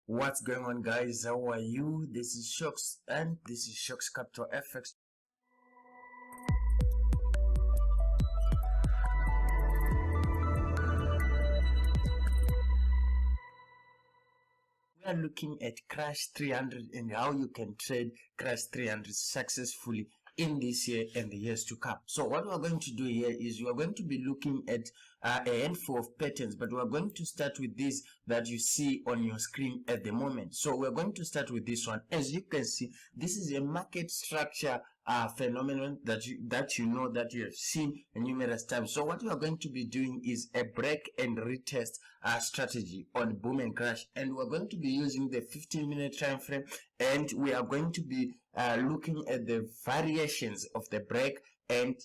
What's going on, guys? How are you? This is Shocks and this is ShocksCapital FX. We are looking at Crah 300 and how you can trade Crah 300 successfully in this year and the years to come. So what we are going to do here is we are going to be looking at a handful of patterns, but we are going to start with this that you see on your screen at the moment. So we're going to start with this one. As you can see, this is a market structure phenomenon that you know that you have seen numerous times. So what we are going to be doing is a break and retest strategy on boom and crash, and we're going to be using the 15-minute time frame, and we are going to be looking at the variations of the break and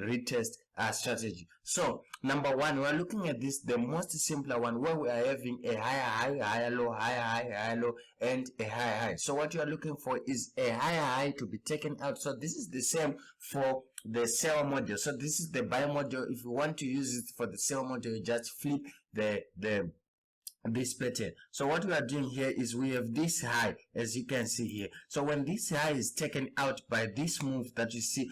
retest strategy. So number one, we are looking at this, the most simpler one, where we are having a higher high, higher low, higher high, higher low, and a higher high. So what you are looking for is a higher high to be taken out. So this is the same for the sell module. So this is the buy module. If you want to use it for the sell module, you just flip this pattern. So what we are doing here is we have this high, as you can see here. So when this high is taken out by this move that you see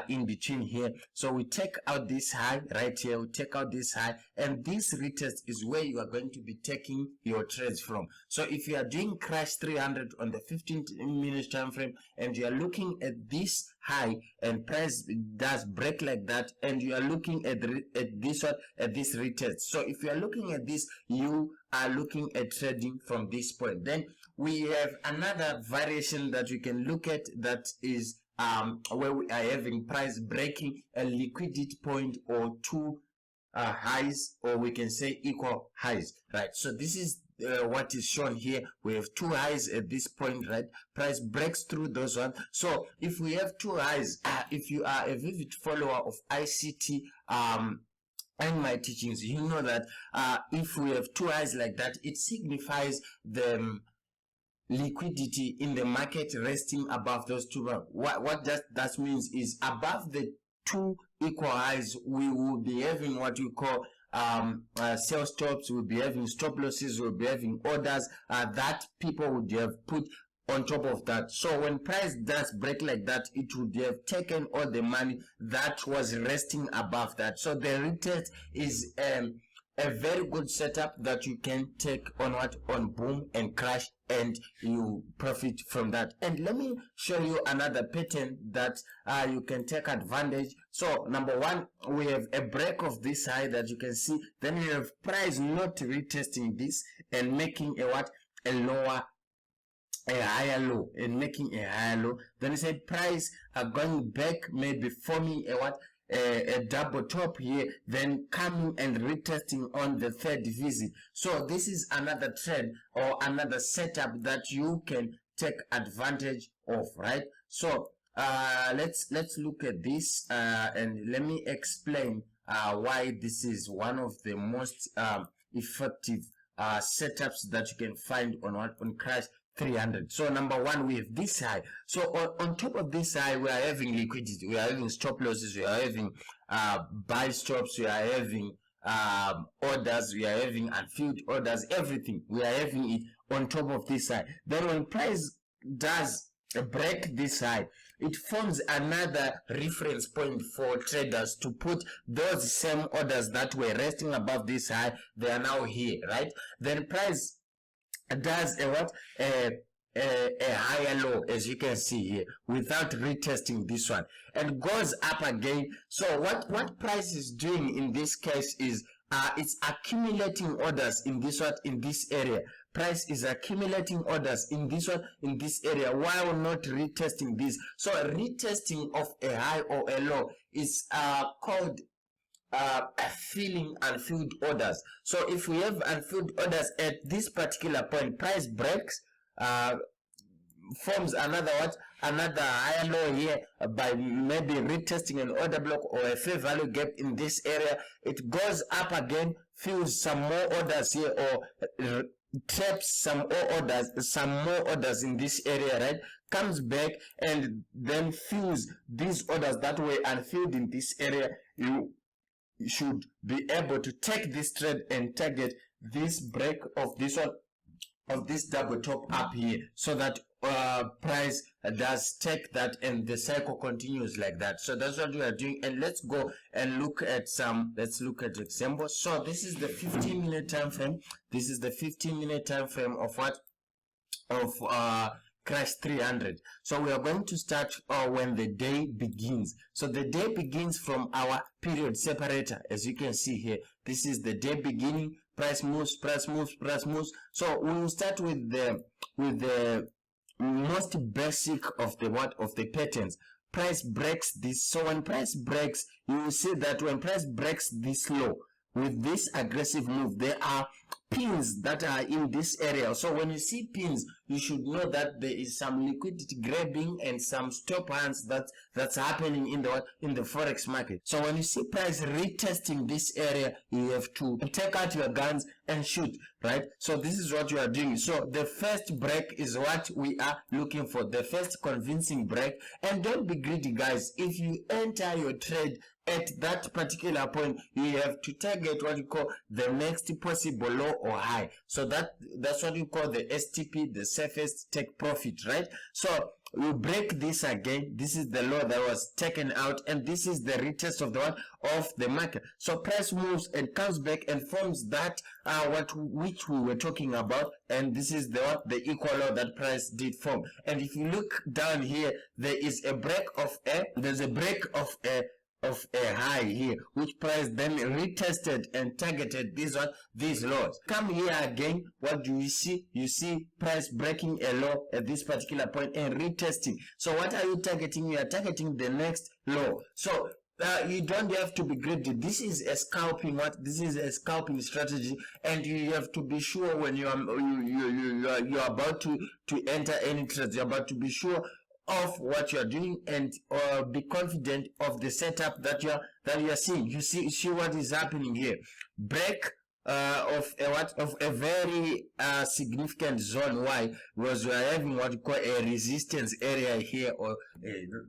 in between here, so we take out this high right here, we take out this high, and this retest is where you are going to be taking your trades from. So if you are doing Crah 300 on the 15-minute time frame and you are looking at this high and price does break like that, and you are looking at this one, at this retest. So if you are looking at this, you are looking at trading from this point. Then we have another variation that we can look at, that is where we are having price breaking a liquidity point or two highs, or we can say equal highs, right? So this is what is shown here. We have two highs at this point, right? Price breaks through those ones. So if we have two highs, if you are a vivid follower of ICT and my teachings, you know that if we have two highs like that, it signifies the liquidity in the market resting above those two. What that means is above the two equal highs, we will be having what we call sell stops, we'll be having stop losses, we'll be having orders that people would have put on top of that. So when price does break like that, it would have taken all the money that was resting above that. So the retest is a very good setup that you can take on boom and crash, and you profit from that. And let me show you another pattern that you can take advantage. So number one, we have a break of this high that you can see, then we have price not retesting this and making a higher low, and making a higher low. Then you say price are going back, maybe forming a double top here, then coming and retesting on the third visit. So this is another trend or another setup that you can take advantage of, right? So let's look at this and let me explain why this is one of the most effective setups that you can find on Crah 300. So number one, we have this high. So on top of this high, we are having liquidity, we are having stop losses, we are having buy stops, we are having orders, we are having unfilled orders, everything we are having it on top of this high. Then when price does break this high, it forms another reference point for traders to put those same orders that were resting above this high. They are now here, right? Then price does a higher low, as you can see here, without retesting this one, and goes up again. So what price is doing in this case is it's accumulating orders in this area. Price is accumulating orders in this area while not retesting this. So retesting of a high or a low is called filling unfilled orders. So if we have unfilled orders at this particular point, price breaks, forms another higher low here by maybe retesting an order block or a fair value gap in this area. It goes up again, fills some more orders here, or traps some more orders in this area, right? Comes back and then fills these orders that were unfilled in this area. You should be able to take this trade and target this break of this one of this double top up here, so that price does take that and the cycle continues like that. So that's what we are doing. And let's go and look at let's look at examples. So this is the 15-minute time frame. This is the 15-minute time frame of what? Of Crah 300. So we are going to start when the day begins. So the day begins from our period separator. As you can see here, this is the day beginning. Price moves, price moves, price moves. So we will start with the most basic of the patterns. Price breaks this. So when price breaks, you will see that when price breaks this low with this aggressive move, there are pins that are in this area. So when you see pins, you should know that there is some liquidity grabbing and some stop hands that's happening in the forex market. So when you see price retesting this area, you have to take out your guns and shoot, right? So this is what you are doing. So the first break is what we are looking for, the first convincing break. And don't be greedy, guys. If you enter your trade at that particular point, you have to target what you call the next possible low or high. So that's what you call the STP, the safest take profit, right? So we break this again. This is the low that was taken out, and this is the retest of the market. So price moves and comes back and forms that which we were talking about, and this is the equal low that price did form. And if you look down here, there is a break of a high here, which price then retested and targeted these lows. Come here again, what do you see? You see price breaking a low at this particular point and retesting. So what are you targeting? You are targeting the next low. So you don't have to be greedy. This is a scalping strategy, and you have to be sure when you are about to enter any trades. You're about to be sure of what you are doing and be confident of the setup that you are seeing. You see what is happening here. Break of a very significant zone. Why? Because we are having what we call a resistance area here, or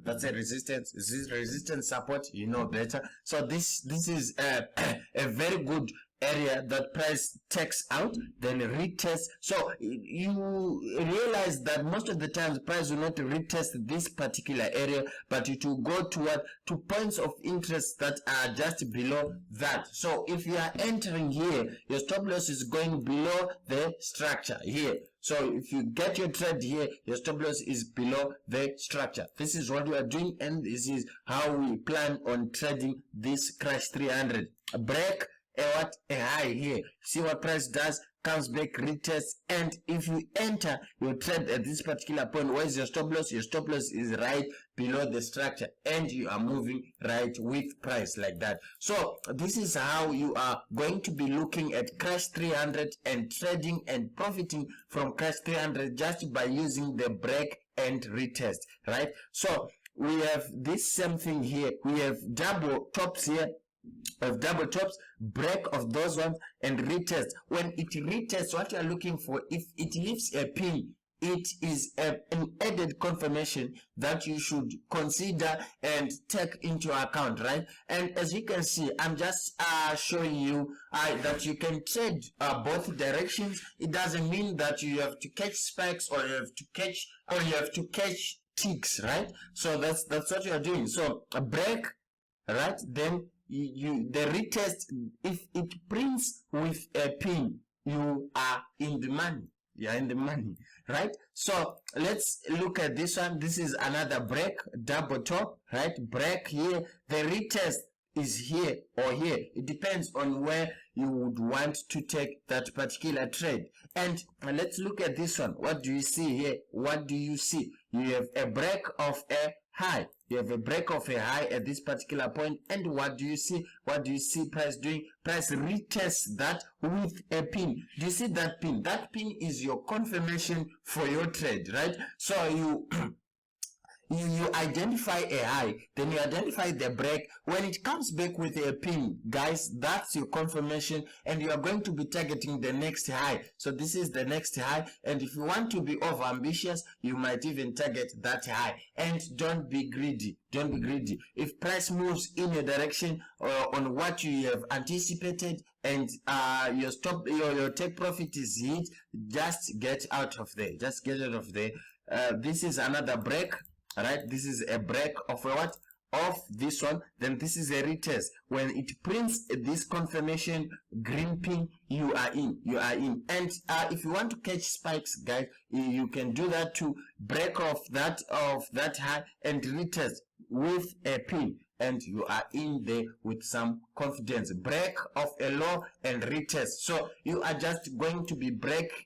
that's a resistance. Is this resistance support? You know better. So this is a very good area that price takes out, then retest. So you realize that most of the times price will not retest this particular area, but it will go to points of interest that are just below that. So if you are entering here, your stop loss is going below the structure here. So if you get your trade here, your stop loss is below the structure. This is what we are doing, and this is how we plan on trading this Crah 300. A break, a high here. See what price does, comes back, retests, and if you enter your trade at this particular point, where is your stop loss? Your stop loss is right below the structure, and you are moving right with price like that. So this is how you are going to be looking at Crah 300 and trading and profiting from Crah 300 just by using the break and retest, right? So we have this same thing here. We have double tops here, of double tops, break of those ones, and retest. When it retests, what you are looking for, if it leaves a pin, it is an added confirmation that you should consider and take into account, right? And as you can see, I'm just showing you that you can trade both directions. It doesn't mean that you have to catch spikes or you have to catch ticks, right? So that's what you are doing. So a break, right? Then the retest, if it prints with a pin, you are in the money. You are in the money, right? So let's look at this one. This is another break, double top, right? Break here. The retest is here or here. It depends on where you would want to take that particular trade. And let's look at this one. What do you see here? What do you see? You have a break of a high. You have a break of a high at this particular point, and what do you see? What do you see price doing? Price retests that with a pin. Do you see that pin? That pin is your confirmation for your trade, right? So you identify a high, then you identify the break. When it comes back with a pin, guys, that's your confirmation, and you are going to be targeting the next high. So this is the next high, and if you want to be over ambitious, you might even target that high. And don't be greedy. Don't be greedy. If price moves in a direction on what you have anticipated, and your take profit is hit, just get out of there. Just get out of there. This is another break. All right, this is a break of what? Of this one. Then this is a retest. When it prints this confirmation green pin, you are in. You are in. And if you want to catch spikes, guys, you can do that to break off that high and retest with a pin, and you are in there with some confidence. Break of a low and retest. So you are just going to be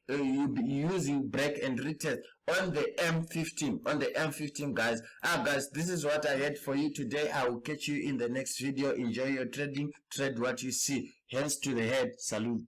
you'll be using break and retest on the M15, guys. Guys, this is what I had for you today. I will catch you in the next video. Enjoy your trading. Trade what you see. Hands to the head. Salute.